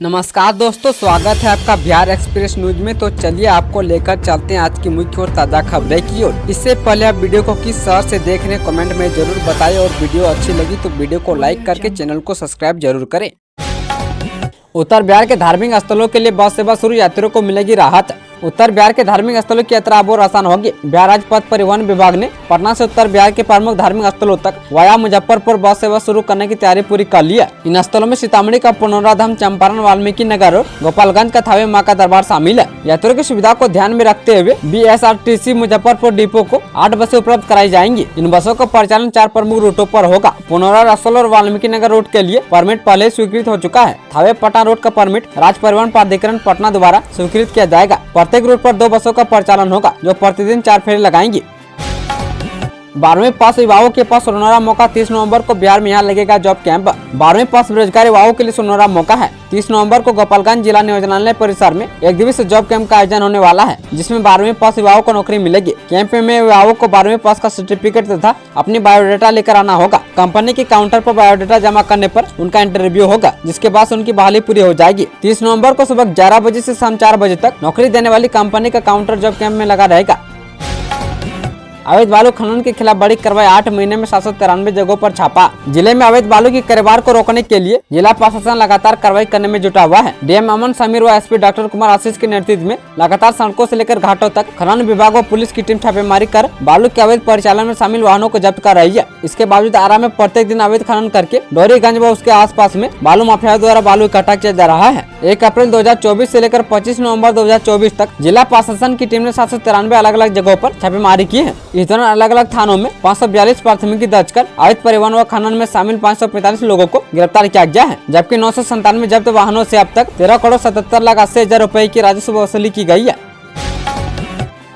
नमस्कार दोस्तों, स्वागत है आपका बिहार एक्सप्रेस न्यूज में। तो चलिए आपको लेकर चलते हैं आज की मुख्य और ताज़ा खबरें की ओर। इससे पहले आप वीडियो को किस शहर से देख रहे हैं कमेंट में जरूर बताएं और वीडियो अच्छी लगी तो वीडियो को लाइक करके चैनल को सब्सक्राइब जरूर करें। उत्तर बिहार के धार्मिक स्थलों के लिए बस सेवा शुरू, यात्रियों को मिलेगी राहत। उत्तर बिहार के धार्मिक स्थलों की यात्रा अब और आसान होगी। बिहार राज्य पथ परिवहन विभाग ने पटना से उत्तर बिहार के प्रमुख धार्मिक स्थलों तक वाया मुजफ्फरपुर बस सेवा शुरू करने की तैयारी पूरी कर ली है। इन स्थलों में सीतामढ़ी का पुनौरा धाम, चंपारण, वाल्मीकि नगर और गोपालगंज का थावे माँ का दरबार शामिल है। यात्रियों की सुविधा को ध्यान में रखते हुए BSRTC मुजफ्फरपुर डिपो को 8 बसें उपलब्ध कराई जाएंगी। इन बसों का परिचालन 4 प्रमुख रूटों पर होगा। पुनौरा, रसोल और वाल्मीकि नगर रूट के लिए परमिट पहले स्वीकृत हो चुका है। थावे पटना रूट का परमिट राज्य परिवहन प्राधिकरण पटना द्वारा स्वीकृत किया जाएगा। प्रत्येक रूट पर 2 बसों का परिचालन होगा जो प्रतिदिन 4 फेरे लगाएंगी। 12वीं पास युवाओं के पास सोनारा मौका। 30 नवंबर को बिहार में यहाँ लगेगा जॉब कैंप। 12वीं पास बेरोजगार युवाओं के लिए सोनारा मौका है। 30 नवंबर को गोपालगंज जिला नियोजनालय परिसर में एक दिवसीय जॉब कैंप का आयोजन होने वाला है, जिसमें 12वीं पास युवाओं को नौकरी मिलेगी। कैंप में युवाओं को 12वीं पास का सर्टिफिकेट तथा अपनी बायोडाटा लेकर आना होगा। कंपनी के काउंटर पर बायोडाटा जमा करने पर उनका इंटरव्यू होगा, जिसके बाद उनकी बहाली पूरी हो जाएगी। 30 नवंबर को सुबह 11 बजे से शाम 4 बजे तक नौकरी देने वाली कंपनी का काउंटर जॉब कैंप में लगा रहेगा। अवैध बालू खनन के खिलाफ बड़ी कार्रवाई। 8 महीने में 793 जगहों पर छापा। जिले में अवैध बालू की कारोबार को रोकने के लिए जिला प्रशासन लगातार कार्रवाई करने में जुटा हुआ है। डीएम अमन समीर व एसपी डॉक्टर कुमार आशीष के नेतृत्व में लगातार सड़कों से लेकर घाटों तक खनन विभाग व पुलिस की टीम छापेमारी कर बालू के अवैध परिचालन में शामिल वाहनों को जब्त कर रही है। इसके बावजूद आरा में प्रत्येक दिन अवैध खनन करके डोरीगंज व उसके आसपास में बालू माफिया द्वारा बालू इकट्ठा किया जा रहा है। 1 अप्रैल 2024 से लेकर 25 नवंबर 2024 तक जिला प्रशासन की टीम ने 793 अलग अलग जगहों पर छापेमारी की है। इस दौरान अलग अलग थानों में 542 प्राथमिकी दर्ज कर अवैध परिवहन व खनन में शामिल 545 लोगों को गिरफ्तार किया गया है, जबकि 997 जब्त वाहनों से अब तक 13,77,80,000 रुपए की राजस्व वसूली की गई है।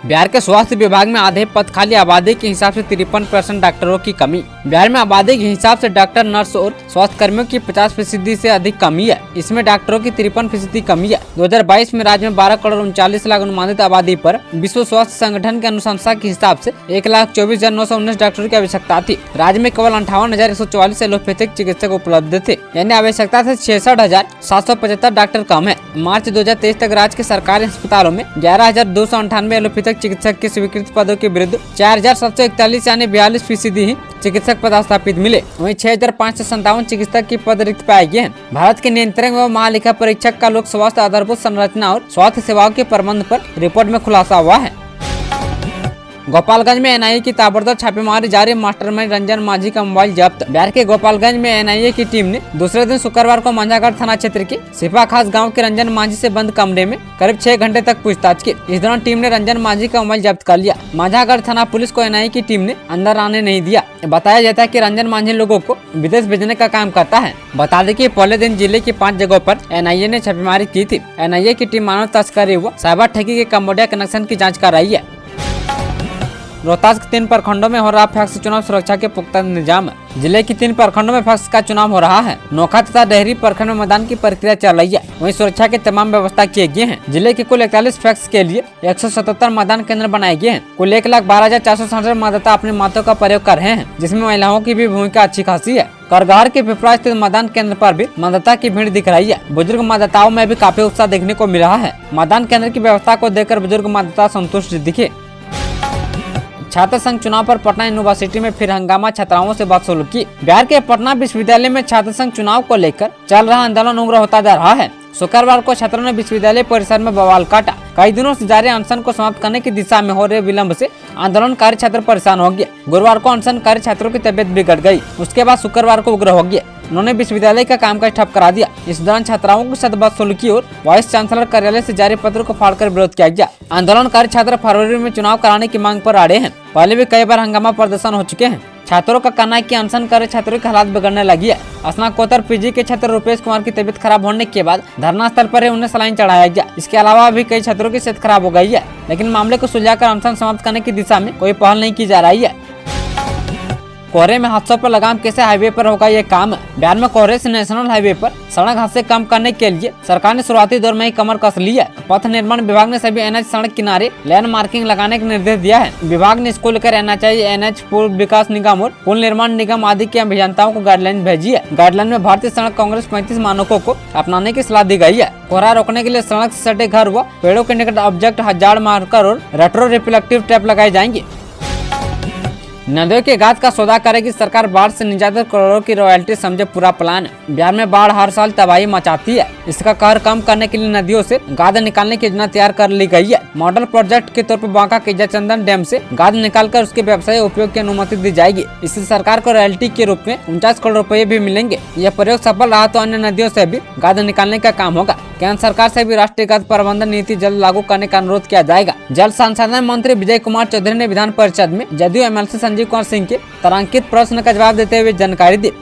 बिहार के स्वास्थ्य विभाग में आधे पद खाली। आबादी के हिसाब से 53% डॉक्टरों की कमी। बिहार में आबादी के हिसाब से डॉक्टर, नर्स और स्वास्थ्य कर्मियों की 50% से अधिक कमी है। इसमें डॉक्टरों की 53% कमी है। 2022 में राज्य में 12,39,00,000 अनुमानित आबादी पर विश्व स्वास्थ्य संगठन के अनुशंसा के हिसाब से 1,24,919 डॉक्टरों की आवश्यकता थी। राज्य में केवल 58,144 एलोपैथिक चिकित्सक उपलब्ध थे, यानी आवश्यकता से 66,775 डॉक्टर कम है। मार्च 2023 तक राज्य के सरकारी अस्पतालों में 11,298 एलोपैथिक चिकित्सक के स्वीकृत पदों के विरुद्ध 4,741 यानी 42% ही चिकित्सक पद स्थापित मिले। वहीं 6,557 चिकित्सक की पद रिक्त पाए गए हैं। भारत के नियंत्रक व महालेखा परीक्षक का लोक स्वास्थ्य आधारभूत संरचना और स्वास्थ्य सेवाओं के प्रबंध पर रिपोर्ट में खुलासा हुआ है। गोपालगंज में एनआईए की ताबड़तोड़ छापेमारी जारी। मास्टरमाइंड रंजन मांझी का मोबाइल जब्त। बिहार के गोपालगंज में एनआईए की टीम ने दूसरे दिन शुक्रवार को मंझागढ़ थाना क्षेत्र के सिपा खास गांव के रंजन मांझी से बंद कमरे में करीब 6 घंटे तक पूछताछ की। इस दौरान टीम ने रंजन मांझी का मोबाइल जब्त कर लिया। मंझागढ़ थाना पुलिस को एनआईए की टीम ने अंदर आने नहीं दिया। बताया जाता है कि रंजन मांझी लोगों को विदेश भेजने का काम करता है। बता दें कि पहले दिन जिले की 5 जगहों पर एनआईए ने छापेमारी की थी। एनआईए की टीम मानव तस्करी व साइबर ठगी के कंबोडिया कनेक्शन की जाँच कर रही है। रोहतास के 3 प्रखंडों में हो रहा पैक्स चुनाव, सुरक्षा के पुख्ता इंतजाम। जिले की 3 प्रखंडों में पैक्स का चुनाव हो रहा है। नोखा तथा डेहरी प्रखंड में मतदान की प्रक्रिया चल रही है। वहीं सुरक्षा के तमाम व्यवस्था किए गए हैं। जिले के कुल 41 पैक्स के लिए 177 मतदान केंद्र बनाए गए हैं। कुल 1,12,467 मतदाता अपने मतों का प्रयोग कर रहे हैं, जिसमें महिलाओं की भी भूमिका अच्छी खासी है। करगहर के पिपरा स्थित मतदान केंद्र पर भी मतदाता की भीड़ दिख रही है। बुजुर्ग मतदाताओं में भी काफी उत्साह देखने को मिल रहा है। मतदान केंद्र की व्यवस्था को देखकर बुजुर्ग मतदाता संतुष्ट दिखे। छात्र संघ चुनाव पर पटना यूनिवर्सिटी में फिर हंगामा, छात्राओं से बदसलूकी। बिहार के पटना विश्वविद्यालय में छात्र संघ चुनाव को लेकर चल रहा आंदोलन उग्र होता जा रहा है। शुक्रवार को छात्रों ने विश्वविद्यालय परिसर में बवाल काटा। कई दिनों से जारी अनशन को समाप्त करने की दिशा में हो रहे विलंब से आंदोलनकारी छात्र परेशान हो गए। गुरुवार को अनशनकारी छात्रों की तबियत बिगड़ गई। उसके बाद शुक्रवार को उग्र हो गए। उन्होंने विश्वविद्यालय का कामकाज ठप करा दिया। इस दौरान छात्राओं के साथ बदसलूकी और वाइस चांसलर कार्यालय से जारी पत्र को फाड़कर विरोध किया गया। आंदोलनकारी छात्र फरवरी में चुनाव कराने की मांग पर अड़े हैं। पहले भी कई बार हंगामा प्रदर्शन हो चुके हैं। छात्रों का कहना है कि अनशनकारी छात्रों की हालात बिगड़ने लगी है। स्नातकोत्तर पीजी के छात्र रुपेश कुमार की तबीयत खराब होने के बाद धरना स्थल पर उन्हें सलाइन चढ़ाया गया। इसके अलावा भी कई छात्रों की सेहत खराब हो गई है, लेकिन मामले को सुलझाकर अनशन समाप्त करने की दिशा में कोई पहल नहीं की जा रही है। कोहरे में हादसों पर लगाम कैसे, हाईवे पर होगा ये काम। बिहार में कोहरे से नेशनल हाईवे पर सड़क हादसे कम करने के लिए सरकार ने शुरुआती दौर में ही कमर कस ली है। पथ निर्माण विभाग ने सभी एनएच सड़क किनारे लैंड मार्किंग लगाने का निर्देश दिया है। विभाग ने इसको लेकर एनएचआई, एनएच पूर्व विकास निगम और पुल निर्माण निगम आदि के अभियंताओं को गाइडलाइन भेजी है। गाइडलाइन में भारतीय सड़क कांग्रेस 35 मानकों को अपनाने की सलाह दी गई है। कोहरा रोकने के लिए सड़क से सटे घर व पेड़ों के निकट ऑब्जेक्ट, हजार्ड मार्कर और रेट्रो रिफ्लेक्टिव टेप लगाए जाएंगे। नदियों के गाद का सौदा करेगी सरकार, बाढ़ से निजात करोड़ों की रॉयल्टी समझे पूरा प्लान। बिहार में बाढ़ हर साल तबाही मचाती है। इसका कहर कम करने के लिए नदियों से गाद निकालने की योजना तैयार कर ली गई है। मॉडल प्रोजेक्ट के तौर पर बांका के जयचंदन डैम से गाद निकालकर उसके व्यवसायिक उपयोग की अनुमति दी जाएगी। इससे सरकार को रॉयल्टी के रूप में 49 करोड़ रुपए भी मिलेंगे। यह प्रयोग सफल रहा तो अन्य नदियों से भी गाद निकालने का काम होगा। केंद्र सरकार से भी राष्ट्रीय गाद प्रबंधन नीति जल्द लागू करने का अनुरोध किया जाएगा। जल संसाधन मंत्री विजय कुमार चौधरी ने विधान परिषद में जदयू एमएलसी संजीव कुमार सिंह के तारांकित प्रश्न का जवाब देते हुए जानकारी दी।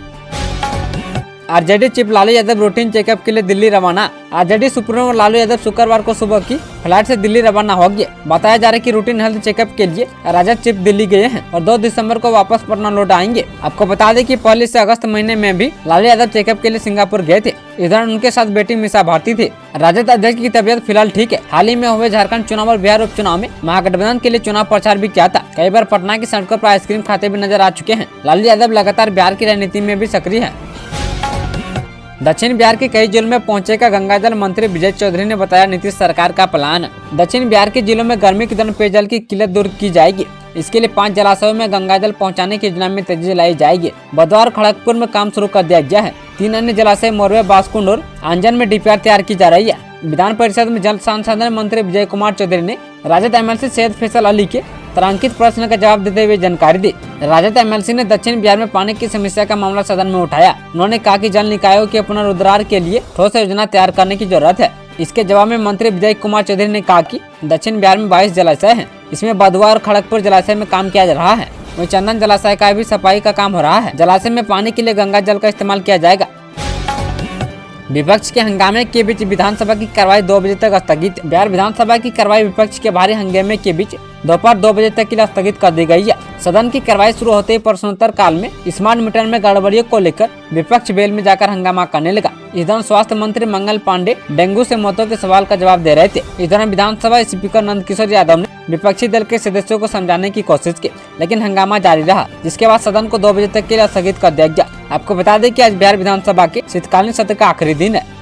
RJD chief Lalu Yadav routine checkup के लिए दिल्ली रवाना। आरजेडी सुप्रीमो लालू यादव शुक्रवार को सुबह की फ्लाइट से दिल्ली रवाना हो गए। बताया जा रहा है कि रूटीन हेल्थ चेकअप के लिए राजद चीफ दिल्ली गए हैं और 2 दिसंबर को वापस पटना लौट आएंगे। आपको बता दें कि पहले से अगस्त महीने में भी लालू यादव चेकअप के लिए सिंगापुर गए थे। इधर उनके साथ बेटी मीसा भारती थी। राजद अध्यक्ष की तबीयत फिलहाल ठीक है। हाल ही में हुए झारखंड चुनाव और बिहार उपचुनाव में महागठबंधन के लिए चुनाव प्रचार भी किया था। कई बार पटना की सड़कों पर आइसक्रीम खाते भी नजर आ चुके हैं। लालू यादव लगातार बिहार की राजनीति में भी सक्रिय है। दक्षिण बिहार के कई जिलों में पहुंचेगा गंगा जल, मंत्री विजय चौधरी ने बताया नीतीश सरकार का प्लान। दक्षिण बिहार के जिलों में गर्मी के दौरान पेयजल की किल्लत दूर की जाएगी। इसके लिए 5 जलाशयों में गंगा जल पहुंचाने की योजना में तेजी लाई जाएगी। बदौर खड़गपुर में काम शुरू कर दिया गया है। 3 अन्य जलाशय मोरवे, बासकुंड और आंजन में डीपीआर तैयार की जा रही है। विधान परिषद में जल संसाधन मंत्री विजय कुमार चौधरी ने राजद एमएलसी सैयद फैसल अली के तारांकित प्रश्न का जवाब देते हुए जानकारी दी। राजद एमएलसी ने दक्षिण बिहार में पानी की समस्या का मामला सदन में उठाया। उन्होंने कहा कि जल निकायों के पुनरुद्धार के लिए ठोस योजना तैयार करने की जरूरत है। इसके जवाब में मंत्री विजय कुमार चौधरी ने कहा कि दक्षिण बिहार में 22 जलाशय हैं। इसमें बदुआ और खड़गपुर जलाशय में काम किया जा रहा है। वहीं चंदन जलाशय का भी सफाई का काम हो रहा है। जलाशय में पानी के लिए गंगा जल का इस्तेमाल किया जाएगा। विपक्ष के हंगामे के बीच विधानसभा की कार्यवाही 2 बजे तक स्थगित। बिहार विधानसभा की कार्यवाही विपक्ष के भारी हंगामे के बीच दोपहर 2 बजे तक के लिए स्थगित कर दी गई है। सदन की कार्यवाही शुरू होते ही प्रश्नोत्तर काल में स्मार्ट मीटर में गड़बड़ियों को लेकर विपक्ष बेल में जाकर हंगामा करने लगा। इस दौरान स्वास्थ्य मंत्री मंगल पांडे डेंगू से मौतों के सवाल का जवाब दे रहे थे। इस दौरान विधानसभा स्पीकर नंदकिशोर यादव ने विपक्षी दल के सदस्यों को समझाने की कोशिश की, लेकिन हंगामा जारी रहा, जिसके बाद सदन को 2 बजे तक के लिए स्थगित कर दिया गया। आपको बता दें कि आज बिहार विधानसभा के शीतकालीन सत्र का आखिरी दिन है।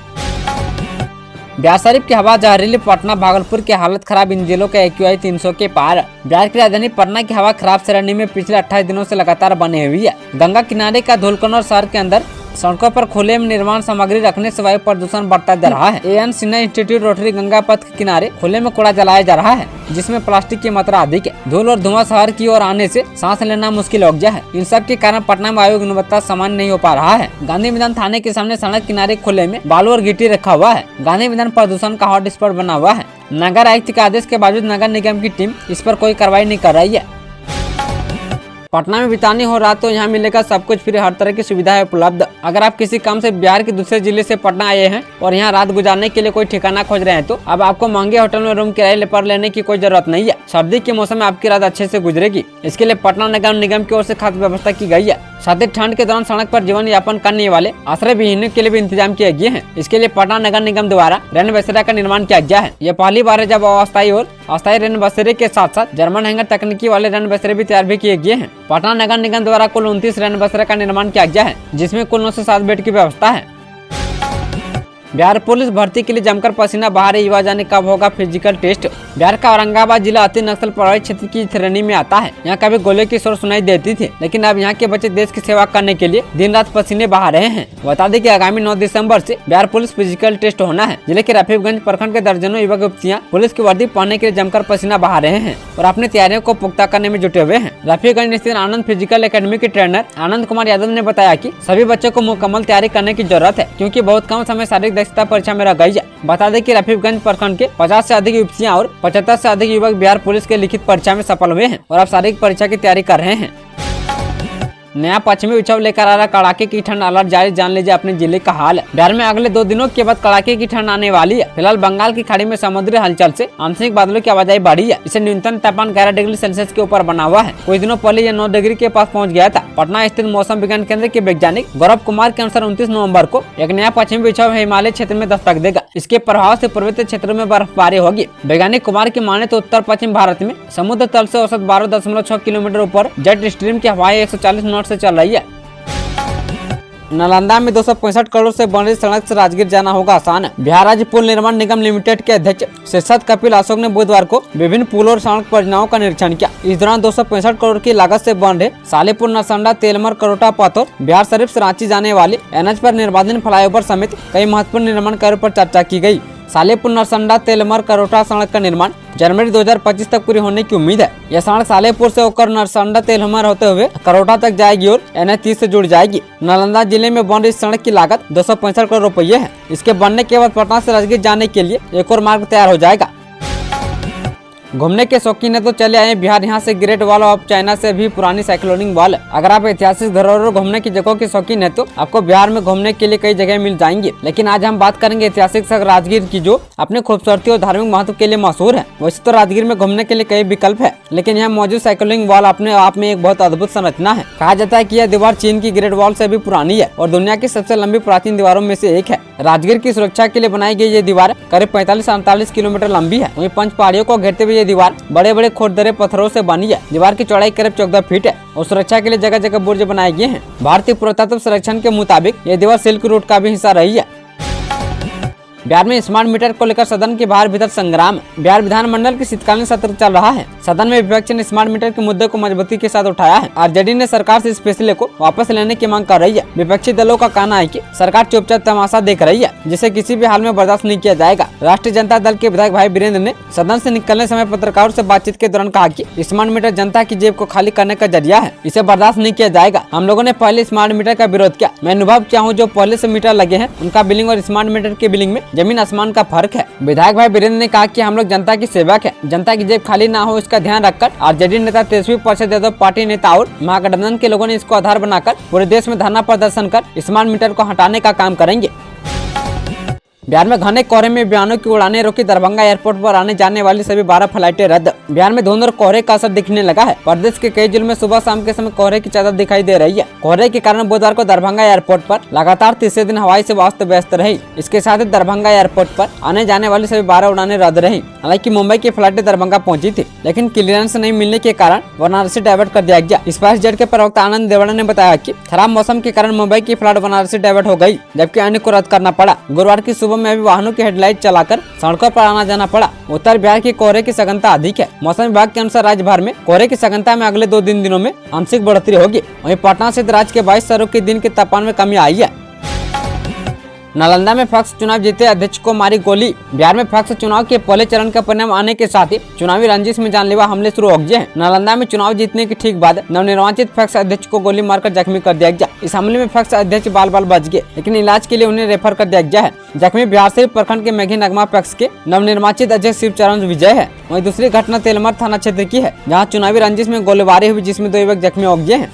बिहारशरीफ की हवा जहरीली, पटना भागलपुर की हालत खराब, इन जिलों का AQI 300 के पार। बिहार की राजधानी पटना की हवा खराब श्रेणी में पिछले 28 दिनों से लगातार बनी हुई है। गंगा किनारे का धूलकनौर शहर के अंदर सड़कों पर खुले में निर्माण सामग्री रखने से वायु प्रदूषण बढ़ता जा रहा है। AN Sinha institute rotary Ganga पथ के किनारे खुले में कूड़ा जलाया जा रहा है, जिसमें प्लास्टिक की मात्रा अधिक है। धूल और धुआं शहर की ओर आने से सांस लेना मुश्किल हो गया है। इन सब के कारण पटना में वायु गुणवत्ता सामान्य नहीं हो पा रहा है। गांधी मैदान थाने के सामने सड़क किनारे खुले में बालू और गिट्टी रखा हुआ है। गांधी मैदान प्रदूषण का हॉट स्पॉट बना हुआ है। नगर आयुक्त के आदेश के बावजूद नगर निगम की टीम इस पर कोई कार्रवाई नहीं कर रही है। पटना में बितानी हो रात तो यहाँ मिलेगा सब कुछ फ्री, हर तरह की सुविधा है उपलब्ध। अगर आप किसी काम से बिहार के दूसरे जिले से पटना आए हैं और यहाँ रात गुजारने के लिए कोई ठिकाना खोज रहे हैं तो अब आपको महंगे होटल में रूम किराए पर लेने की कोई जरूरत नहीं है। सर्दी के मौसम में आपकी रात अच्छे से गुजरेगी। इसके लिए पटना नगर निगम की ओर से खास व्यवस्था की गई है। साथ ही ठंड के दौरान सड़क पर जीवन यापन करने वाले आश्रय विहीनों के लिए भी इंतजाम किए गए हैं। इसके लिए पटना नगर निगम द्वारा रैन बसेरा का निर्माण किया गया है। यह पहली बार है जब अस्थायी और अस्थायी रैन बसेरे के साथ साथ जर्मन हैंगर तकनीकी वाले रैन बसेरे भी तैयार भी किए गए हैं। पटना नगर निगम द्वारा कुल 29 रैन बसेरा का निर्माण किया गया है, जिसमें कुल 9 से 7 बेड की व्यवस्था है। बिहार पुलिस भर्ती के लिए जमकर पसीना बहा रहे युवा, जाने कब होगा फिजिकल टेस्ट। बिहार का औरंगाबाद जिला अति नक्सल प्रभावित क्षेत्र की श्रेणी में आता है। यहाँ कभी गोले की शोर सुनाई देती थी, लेकिन अब यहाँ के बच्चे देश की सेवा करने के लिए दिन रात पसीने बहा रहे हैं। बता दें कि आगामी 9 दिसंबर से बिहार पुलिस फिजिकल टेस्ट होना है। जिले के रफीगंज प्रखंड के दर्जनों युवक युवतियाँ पुलिस की वर्दी पहनने के लिए जमकर पसीना बहा रहे हैं और अपनी तैयारियों को पुख्ता करने में जुटे हुए हैं। रफीगंज स्थित आनंद फिजिकल एकेडमी के ट्रेनर आनंद कुमार यादव ने बताया कि सभी बच्चों को मुकम्मल तैयारी करने की जरूरत है, क्योंकि बहुत कम समय शारीरिक दक्षता परीक्षा में रह गई है। बता दें कि रफीगंज प्रखंड के 50 से अधिक युवतियाँ और 75 से अधिक युवक बिहार पुलिस के लिखित परीक्षा में सफल हुए हैं और अब शारीरिक परीक्षा की तैयारी कर रहे हैं। नया पश्चिमी विक्षोभ लेकर आ रहा कड़ाके की ठंड, अलर्ट जारी, जान लीजिए अपने जिले का हाल। बिहार में अगले 2 दिनों के बाद कड़ाके की ठंड आने वाली है। फिलहाल बंगाल की खाड़ी में समुद्री हलचल से आंशिक बादलों की आवाजाही बढ़ी है। इसे न्यूनतम तापमान 11 डिग्री सेल्सियस के ऊपर बना हुआ है। कुछ दिनों पहले यह 9 डिग्री के पास पहुंच गया था। पटना स्थित मौसम विज्ञान केंद्र के वैज्ञानिक गौरव कुमार के अनुसार 29 नवंबर को एक नया पश्चिमी विक्षोभ हिमालय क्षेत्र में दस्तक देगा। इसके प्रभाव से पूर्वोत्तर क्षेत्रों में बर्फबारी होगी। वैज्ञानिक कुमार की माने तो उत्तर पश्चिम भारत में समुद्र तल से औसत 12.6 किलोमीटर ऊपर जेट स्ट्रीम की हवाएं 140 नॉट से चल रही है। नालंदा में 265 करोड़ से बन रही सड़क से राजगीर जाना होगा आसान। बिहार राज्य पुल निर्माण निगम लिमिटेड के अध्यक्ष शीर्षद कपिल अशोक ने बुधवार को विभिन्न पुलों और सड़क परियोजनाओं का निरीक्षण किया। इस दौरान 265 करोड़ की लागत से बन रहे सालेपुर, नरसंडा, तेलमर, करोटा, पाथौर, बिहार शरीफ से रांची जाने वाले एनएच पर निर्माणाधीन फ्लाईओवर समेत कई महत्वपूर्ण निर्माण कार्यों पर चर्चा की गई। सालेपुर, नरसंडा, तेलमर, करोटा सड़क का निर्माण जनवरी 2025 तक पूरी होने की उम्मीद है। यह सड़क सालेपुर से होकर नरसंडा, तेलमर होते हुए करोटा तक जाएगी और NH30 से जुड़ जाएगी। नालंदा जिले में बन रही सड़क की लागत 265 करोड़ रुपये है। इसके बनने के बाद पटना से राजगीर जाने के लिए एक और मार्ग तैयार हो जाएगा। घूमने के शौकीन है तो चले आए बिहार। यहाँ से ग्रेट वॉल ऑफ चाइना से भी पुरानी साइक्लोनिक वॉल। अगर आप ऐतिहासिक धरोहर घूमने की जगहों के शौकीन है तो आपको बिहार में घूमने के लिए कई जगह मिल जाएंगी। लेकिन आज हम बात करेंगे ऐतिहासिक शहर राजगीर की, जो अपने खूबसूरती और धार्मिक महत्व के लिए मशहूर है। वैसे तो राजगीर में घूमने के लिए कई विकल्प है, लेकिन यहाँ मौजूद साइक्लोनिक वॉल अपने आप में एक बहुत अद्भुत संरचना है। कहा जाता है कि यह दीवार चीन की ग्रेट वॉल से भी पुरानी है और दुनिया की सबसे लंबी प्राचीन दीवारों में से एक है। राजगीर की सुरक्षा के लिए बनाई गई ये दीवार करीब 45-48 किलोमीटर लंबी है। वहीं 5 पहाड़ियों को घेरते हुए ये दीवार बड़े बड़े खोददरे पत्थरों से बनी है। दीवार की चौड़ाई करीब 14 फीट है और सुरक्षा के लिए जगह जगह बुर्ज बनाए गए हैं। भारतीय पुरातत्व संरक्षण के मुताबिक ये दीवार सिल्क रूट का भी हिस्सा रही है। बिहार में स्मार्ट मीटर को लेकर सदन के बाहर भीतर संग्राम। बिहार विधानमंडल की शीतकालीन सत्र चल रहा है। सदन में विपक्ष ने स्मार्ट मीटर के मुद्दे को मजबूती के साथ उठाया है। आरजेडी ने सरकार से इस फैसले को वापस लेने की मांग कर रही है। विपक्षी दलों का कहना है कि सरकार चुपचाप तमाशा देख रही है, जिसे किसी भी हाल में बर्दाश्त नहीं किया जाएगा। राष्ट्रीय जनता दल के विधायक भाई वीरेंद्र ने सदन से निकलने समय पत्रकारों से बातचीत के दौरान कहा कि स्मार्ट मीटर जनता की जेब को खाली करने का जरिया है, इसे बर्दाश्त नहीं किया जाएगा। हम लोगों ने पहले स्मार्ट मीटर का विरोध किया। मैं अनुभव किया हूँ, जो पहले से मीटर लगे हैं उनका बिलिंग और स्मार्ट मीटर के बिलिंग में जमीन आसमान का फर्क है। विधायक भाई वीरेंद्र ने कहा कि हम लोग जनता की सेवक है, जनता की जेब खाली ना हो इसका ध्यान रखकर आरजेडी नेता तेजस्वी प्रसाद यादव पार्टी नेता और महागठबंधन के लोगों ने इसको आधार बनाकर पूरे देश में धरना प्रदर्शन कर स्मार्ट मीटर को हटाने का काम करेंगे। बिहार में घने कोहरे में विमानों की उड़ानें रोकी। दरभंगा एयरपोर्ट पर आने जाने वाली सभी 12 फ्लाइटें रद्द। बिहार में धुंध और कोहरे का असर दिखने लगा है। प्रदेश के कई जिलों में सुबह शाम के समय कोहरे की चादर दिखाई दे रही है। कोहरे के कारण बुधवार को दरभंगा एयरपोर्ट पर लगातार तीसरे दिन हवाई सेवा अस्त व्यस्त रही। इसके साथ ही दरभंगा एयरपोर्ट पर आने जाने वाली सभी 12 उड़ानें रद्द रही। हालांकि मुंबई की फ्लाइटें दरभंगा पहुंची थी, लेकिन क्लियरेंस नहीं मिलने के कारण वाराणसी डाइवर्ट कर दिया गया। स्पाइसजेट के प्रवक्ता आनंद देवड़ा ने बताया कि खराब मौसम के कारण मुंबई की फ्लाइट वाराणसी डाइवर्ट हो गई, जबकि अन्य को रद्द करना पड़ा। गुरुवार की सुबह में भी वाहनों की हेडलाइट चलाकर सड़कों पर आना जाना पड़ा। उत्तर बिहार की कोहरे की सघनता अधिक है। मौसम विभाग के अनुसार राज्य भर में कोहरे की सघनता में अगले 2 दिनों में आंशिक बढ़ोतरी होगी। वहीं पटना सहित राज्य के 22 शहरों के दिन के तापमान में कमी आई है। नालंदा में फक्स चुनाव जीते अध्यक्ष को मारी गोली। बिहार में फक्स चुनाव के पहले चरण का परिणाम आने के साथ ही चुनावी रंजिश में जानलेवा हमले शुरू हो गए हैं। नालंदा में चुनाव जीतने के ठीक बाद नवनिर्वाचित फक्स अध्यक्ष को गोली मारकर जख्मी कर दिया गया। इस हमले में फक्स अध्यक्ष बाल बच गए, लेकिन इलाज के लिए उन्हें रेफर कर दिया गया है। जख्मी बिहार शरीफ प्रखंड के मेघी नगमा पक्ष के नवनिर्वाचित अध्यक्ष शिवचरण विजय है। वहीं दूसरी घटना तेलमर थाना क्षेत्र की है, जहाँ चुनावी रंजिश में गोलीबारी हुई, जिसमें 2 युवक जख्मी हो गए हैं।